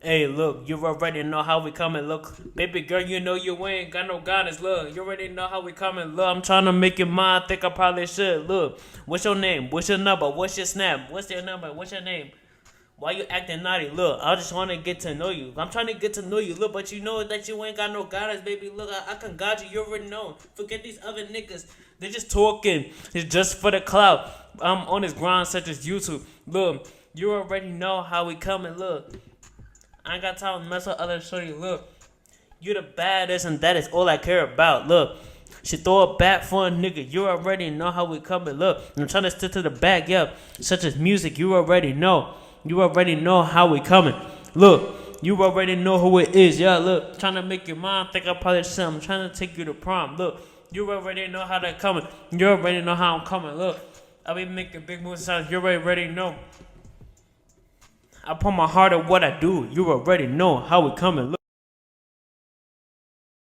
Hey, look, you already know how we coming. Look, baby girl, you know you ain't got no guidance. Look, you already know how we coming. Look, I'm trying to make it mine. Think I probably should. Look, what's your name? What's your number? What's your snap? What's your number? What's your name? Why you acting naughty? Look, I just want to get to know you. I'm trying to get to know you. Look, but you know that you ain't got no guidance, baby. Look, I can guide you. You already know. Forget these other niggas. They're just talking. It's just for the clout. I'm on this grind such as YouTube. Look, you already know how we coming. Look, I ain't got time to mess with other shorty. Look, you the baddest and that is all I care about. Look, she throw a bat for a nigga. You already know how we coming. Look, I'm trying to stick to the back, yeah. Such as music, you already know. You already know how we coming. Look, you already know who it is, yeah. Look, trying to make your mom think I probably should. I'm trying to take you to prom. Look, you already know how that coming. You already know how I'm coming. Look, I be making big moves sounds. You already know. I put my heart at what I do. You already know how we coming.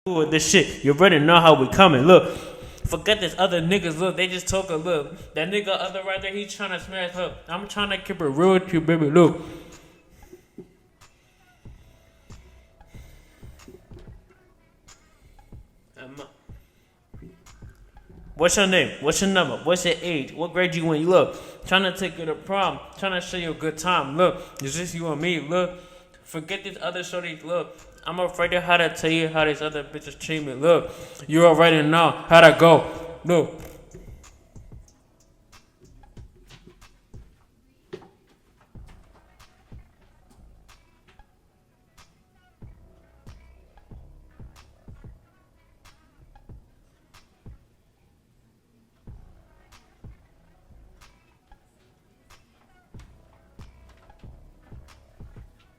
Look, this shit. You already know how we coming. Look, forget this other niggas. Look, they just talk a look. That nigga other right there, he trying to smash her. I'm trying to keep it real with you, baby. Look. Um, What's your name? What's your number? What's your age? What grade you in? You look. Trying to take you to prom. Trying to show you a good time. Look, it's just you and me. Look, forget these other shorties. Look, I'm afraid of how to tell you how these other bitches treat me. Look, you already know how to go. Look.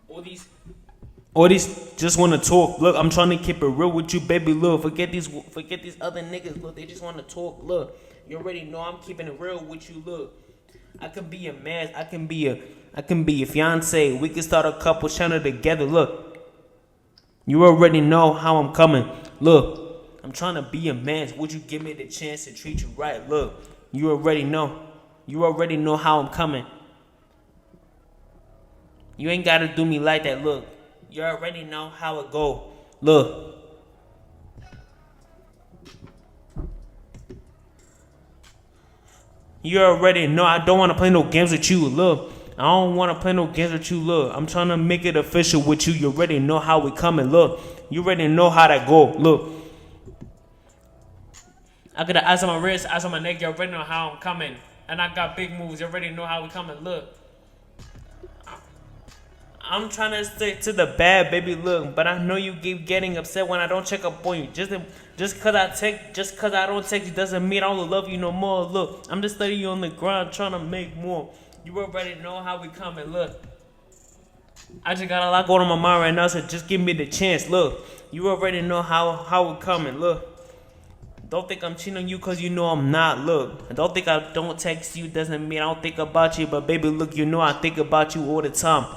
All these All these just want to talk. Look, I'm trying to keep it real with you, baby. Look, forget these other niggas. Look, they just want to talk. Look, you already know I'm keeping it real with you. Look, I can be a man. I can be a fiance. We can start a couple channel together. Look, you already know how I'm coming. Look, I'm trying to be a man. Would you give me the chance to treat you right? Look, you already know. You already know how I'm coming. You ain't gotta do me like that. Look, you already know how it go. Look, you already know I don't wanna play no games with you. Look, I don't wanna play no games with you. Look, I'm trying to make it official with you. You already know how we coming. Look, you already know how that go. Look, I got the eyes on my wrist, eyes on my neck. You already know how I'm coming, and I got big moves. You already know how we coming. Look. I'm trying to stick to the bad, baby. Look, but I know you keep getting upset when I don't check up on you. Just cause I don't text you doesn't mean I don't love you no more. Look, I'm just studying you on the ground, trying to make more. You already know how we coming. Look, I just got a lot going on my mind right now, so just give me the chance. Look, you already know how we coming. Look, don't think I'm cheating on you cause you know I'm not. Look, don't think I don't text you doesn't mean I don't think about you. But baby, look, you know I think about you all the time.